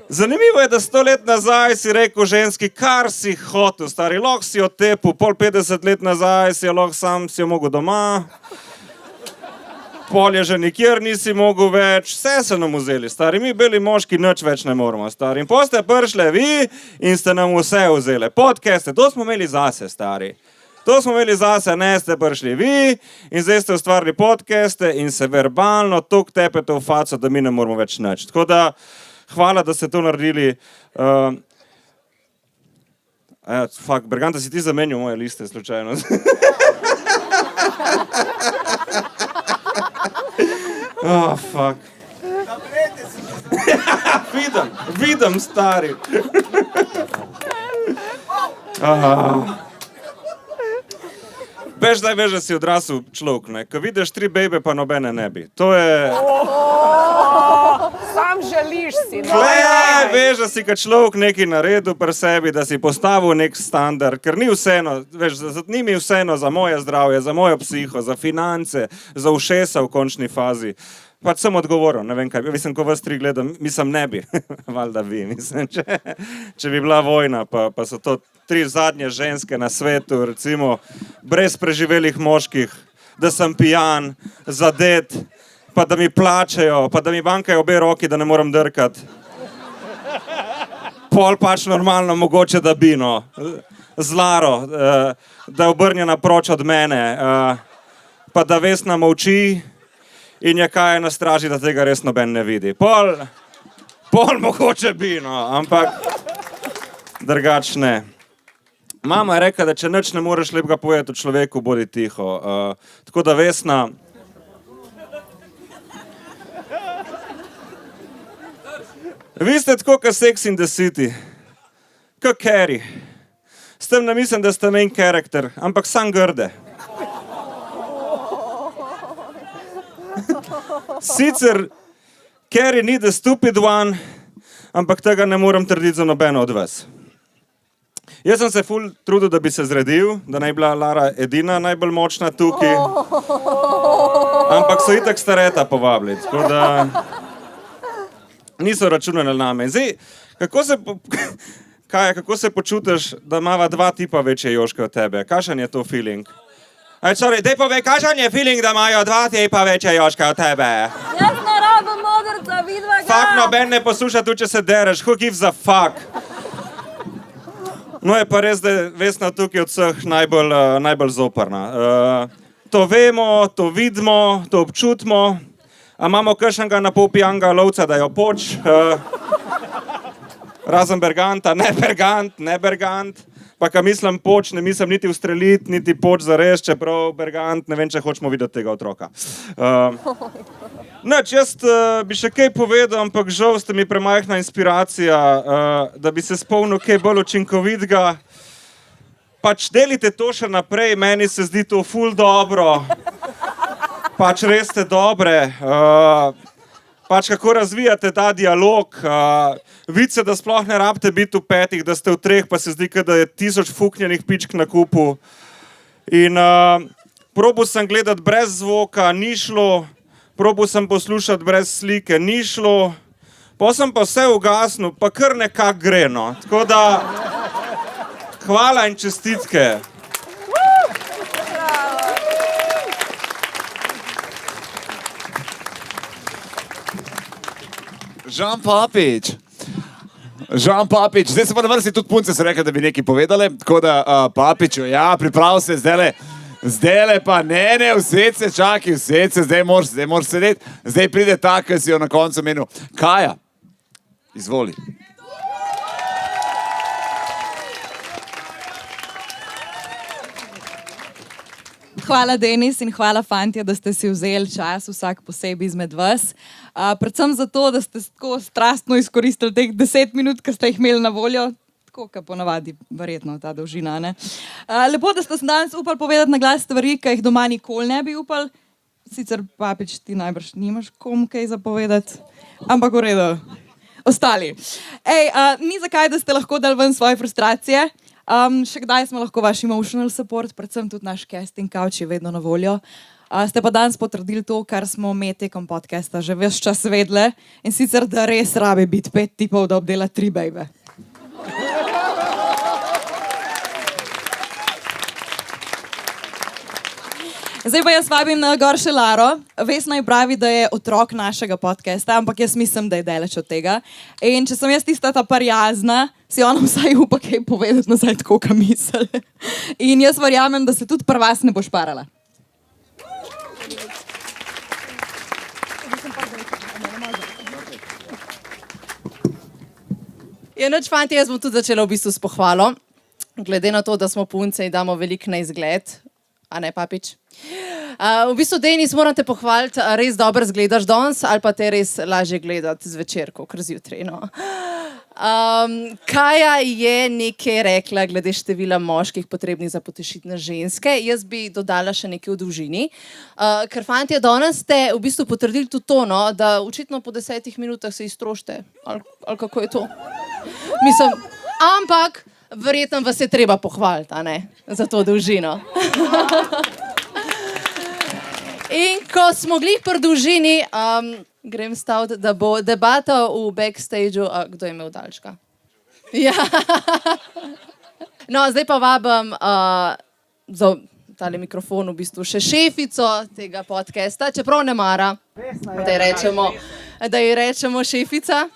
Zanimivo je, da 100 let nazaj si rekel ženski, kar si hotel, stari. Lahko si jo tepil, 50 let nazaj si jo lahko sam si jo mogel doma. Polje že nikjer nisi mogel več, vse so nam vzeli, stari, mi beli moški nič več ne moramo, stari. In potem ste prišli vi in ste nam vse vzeli. Podcaste, to smo imeli zase, stari. To smo imeli zase, ne ste prišli vi in zdaj ste ustvarili podcaste in se verbalno tok tepete v faco, da mi ne moramo več nič. Tako da, hvala, da ste to naredili. Fak, Berganta, si ti zamenjal moje liste, slučajno. Oh, fuck. Vidim, stari. Veš, da si odrasel človek, ne? Ko vidiš 3 bebe, pa nobene ne bi. To je... Sam želiš si. Veš, da si kot človek nekaj naredil pri sebi, da si postavil nek standard, ker ni vseeno, veš, ni mi vseeno za moje zdravje, za mojo psiho, za finance, za ušesa v končni fazi. Pač sem odgovoril, ne vem kaj, mislim, ko vas 3 gledam, mislim, ne bi, valjda vi, mislim, če bi bila vojna, pa so to 3 zadnje ženske na svetu, recimo, brez preživelih moških, da sem pijan, zadet, pa da mi plačajo, pa da mi bankajo obe roki, da ne moram drkati. Pol pač normalno, mogoče da bi, no. Z Laro, da je obrnjena proč od mene, pa da Vesna molči in je kaj na straži, da tega res noben ne vidi. Pol mogoče bi, no, ampak drugač ne. Mama je rekla, da če nič ne moreš lepega povedati o človeku, bodi tiho. Tako da Vesna... Vi ste tako kot Sex in the City, kot Carrie. S tem ne mislim, da ste main character, ampak sam grde. Sicer Carrie ni the stupid one, ampak tega ne morem trditi za nobeno od vas. Jaz sem se ful trudil, da bi se zredil, da naj bila Lara edina najbolj močna tukaj, ampak so itak stareta povabili, tako da niso računali name. Zdaj, kako se počutiš, da imava 2 tipa večje joške od tebe? Kakšen je to feeling? Dej povej, kakšen je feeling, da imajo 2 tipa večje joške od tebe? Jaz ne rabim modrca, vidva ga. Fuck, noben ne posluša tu, če se dereš. Who gives a fuck? No je pa res, da je Vesna tukaj od vseh najbolj zoprna. To vemo, to vidimo, to občutimo. A imamo kakšnega na pol pijanega lovca, da jo poč? Razen Berganta, ne Bergant. Pa ka mislim poč, ne mislim niti ustreliti, niti poč zares, čeprav Bergant, ne vem, če hočemo videti tega otroka. Neč, jaz bi še kaj povedal, ampak žal ste mi premajhna inspiracija, da bi se spomnil kaj bolj učinkovitega. Pač delite to še naprej, meni se zdi to ful dobro. Pač res ste dobre, pač kako razvijate ta dialog, vidite, da sploh ne rabite biti v 5, da ste v 3, pa se zdi, da je 1000 fuknjenih pičk na kupu. In probal sem gledati brez zvoka, ni šlo, probal sem poslušati brez slike, ni šlo, potem sem pa vse ugasnil, pa kar nekako gre, no. Tako da Hvala in čestitke. Žan Papič. Žan Papič, zdaj se pa na vrsti tudi punce so rekli, da bi nekaj povedali, tako da Papiču, ja, priprav se zdajle pa ne, vsed se čaki, zdaj moraš sedeti, zdaj pride ta, ki si jo na koncu menil. Kaja, izvoli. Hvala, Denis, in hvala, fantje, da ste si vzeli čas, vsak posebej izmed vas. Predvsem zato, da ste tako strastno izkoristili teh 10 minut, ki ste jih imeli na voljo, tako kot ponavadi, verjetno ta dolžina. Ne? Lepo, da ste danes upali povedati na glas stvari, ki jih doma nikoli ne bi upali. Sicer, Papič, ti najbrž nimaš kom kaj zapovedati, ampak v redu. Ostali. Ni zakaj, da ste lahko dali ven svoje frustracije. Še kdaj smo lahko vaš emotional support, predvsem tudi naš casting couch je vedno na voljo. Ste pa danes potrdili to, kar smo mi tekom podcasta že ves čas vedeli, in sicer, da res rabi biti 5 tipov, da obdela 3 bejbe. Zdaj pa jaz vabim na gor še Laro. Vesna ji pravi, da je otrok našega podcasta, ampak jaz mislim, da je daleč od tega. In če sem jaz tista ta prijazna, si ona vsaj upa kaj povedati nazaj tako, kot misli. In jaz verjamem, da se tudi pri vas ne bo šparala. Ja, noč, fanti, jaz bom tudi začela v bistvu s pohvalo. Glede na to, da smo punce in damo veliko na izgled. A ne, Papič? V bistvu, Denis, moram te pohvaliti, res dobro zgledaš danes ali pa te res lažje gledati zvečer, kot zjutraj. No. Kaja je nekaj rekla glede števila moških potrebnih za potešitne ženske. Jaz bi dodala še nekaj o dolžini. Ker, fantje, danes ste v bistvu potrdili tudi to, no, da očitno po 10 minutah se iztrošite. Ali kako je to? Mislim, ampak verjetno vas je treba pohvaliti, a ne? Za to dolžino. In ko smo glih pri dolžini, grem staviti, da bo debata v backstageu, kdo je imel daljška? Ja. No, zdaj pa vabim za tale mikrofon v bistvu še šefico tega podcasta, čeprav ne mara, da ji rečemo šefica.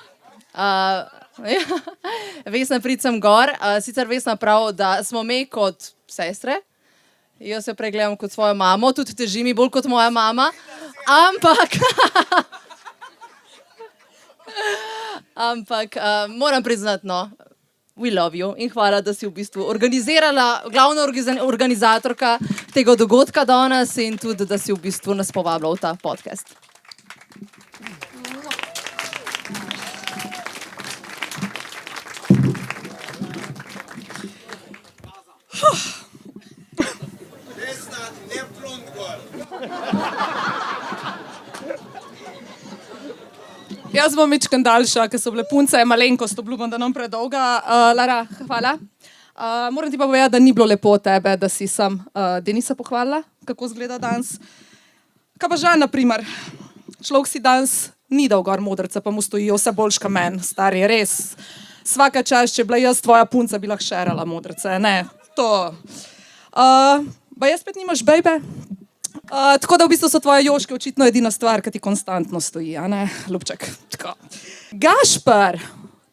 Vesna, pridem gor. Sicer Vesna prav, da smo me kot sestre. Jaz se pregledam kot svojo mamo, tudi teži mi bolj kot moja mama. Ampak moram priznati, no, we love you in hvala, da si v bistvu organizirala, glavna organizatorka tega dogodka danes in tudi, da si v bistvu nas povabila v ta podcast. Jaz bom mičken daljša, ker so bile punce malenkost, obljubim, da nam predolga. Lara, hvala. Moram ti pa povedati, da ni bilo lepo od tebe, da si sam Denisa pohvalila, kako izgleda danes. Kaj pa Žan, na primer? Človek si danes ni dal gor modrca, pa mu stojijo vse boljš kot meni, stari, res. Svaka čast, če bila jaz tvoja punca, bi lahko šerala modrce, ne, to. Pa jaz spet nimaš bejbe? Tako da v bistvu so tvoje joške očitno edina stvar, ki ti konstantno stoji, a ne, Ljubček? Tako. Gašper,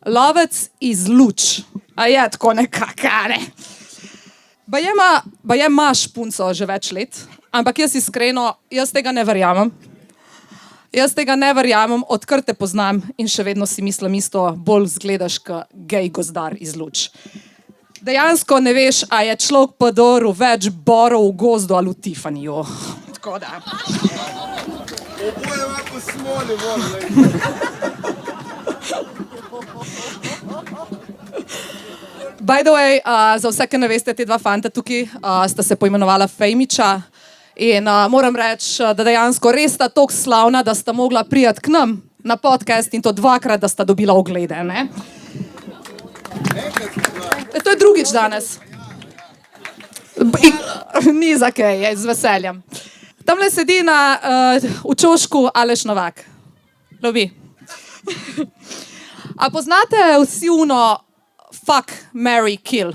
lovec iz Luč. A je tako nekako, a ne? Baje imaš punco že več let, ampak jaz iskreno, jaz tega ne verjamem. Jaz tega ne verjamem, odkar te poznam in še vedno si mislim isto, bolj zgledaš kot gej gozdar iz Luč. Dejansko ne veš, a je človek podoril več borov v gozdu ali v Tiffanyju. Tako da. Oboje ovako smoli, By the way, za vse, ki ne veste, te dva fanta tukaj sta se poimenovala Fejmiča in moram reči, da dejansko res sta toliko slavna, da sta mogla prijeti k nam na podcast in to 2-krat, da sta dobila oglede, ne? To je drugič danes. Ni za kaj, je z veseljem. Tamle sedi v čošku Aleš Novak. Ljubi. A poznate vsi uno fuck, marry, kill?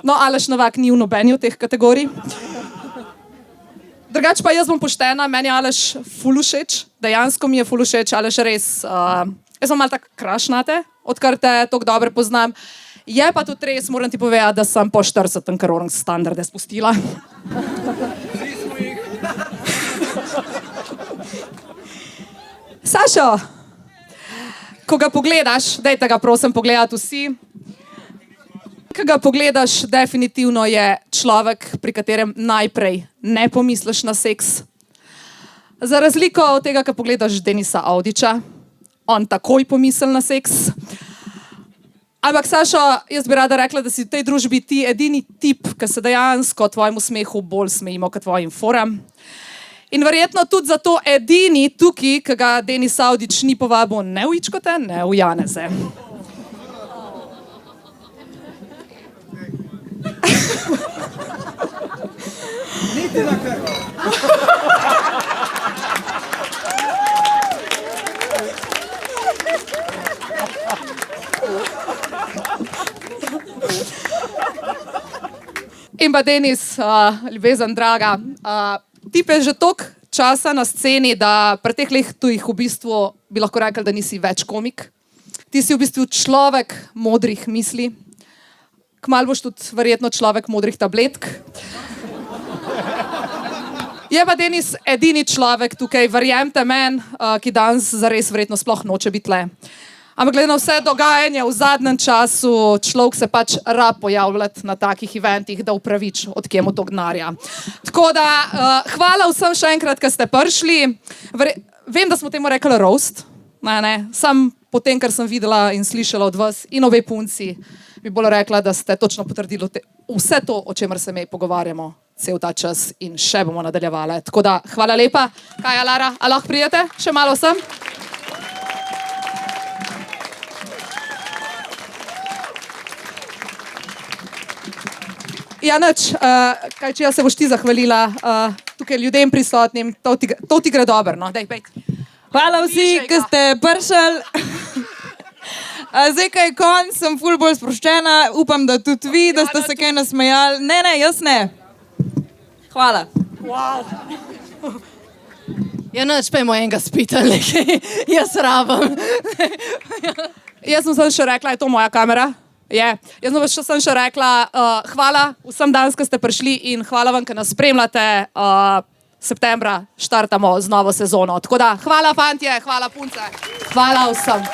No, Aleš Novak ni v nobeni od teh kategorij. Drugač pa jaz bom poštena, meni je Aleš ful všeč, dejansko mi je ful všeč, Aleš res. Jaz sem malo tako krašnate, odkar te tako dobro poznam. Je pa tudi res, moram ti povedati, da sem po 40. kar orang standarde spustila. Sašo, ko ga pogledaš, dajte ga prosim pogledati vsi. Ko ga pogledaš, definitivno je človek, pri katerem najprej ne pomisliš na seks. Za razliko od tega, ko pogledaš Denisa Avdića, on takoj pomisli na seks. Ampak, Sašo, jaz bi rada rekla, da si v tej družbi ti edini tip, ki se dejansko tvojemu smehu bolj smejimo kot tvojim foram. In verjetno tudi zato edini tukaj, ki ga Denis Avdić ni povabil ne v Ičkote, ne v Janeze. In pa Denis, ljubezen draga, ti pa že toliko časa na sceni, da pri teh letih v bistvu bi lahko rekel, da nisi več komik. Ti si v bistvu človek modrih misli. Kmalu boš tudi verjetno človek modrih tabletk. Je pa Denis edini človek tukaj, verjemite meni, ki danes zares verjetno sploh noče biti tle. Ampak glede na vse dogajanje v zadnjem času, človek se pač rab pojavljati na takih eventih, da upravič, odkje mu to gnarja. Tako da, hvala vsem še enkrat, ki ste prišli. Vem, da smo temu rekli roast, sam po tem, kar sem videla in slišala od vas in obe punci, bi bolj rekla, da ste točno potrdili vse to, o čemer se mi pogovarjamo cel ta čas in še bomo nadaljevali. Tako da, hvala lepa. Kaj, Lara, a lahko prijete? Še malo sem? Ja, nič, kaj če jaz se boš ti zahvalila tukaj ljudem prisotnim, to ti gre dobro, no, daj, bejt. Hvala vsi, ki ste prišli. Zdaj, ko je konc, sem ful bolj sproščena, upam, da tudi vi, da ste se kaj nasmejali. Ne, jaz ne. Hvala. Wow. Ja, nič, pejmo enega spitali, jaz rabam. Jaz sem še rekla, je to moja kamera? Je. Jaz sem še rekla, hvala vsem danes, ki ste prišli in hvala vam, ki nas spremljate. Septembra štartamo z novo sezono. Tako da, hvala fantje, hvala punce, hvala vsem.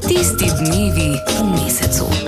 Tisti dnevi v mesecu.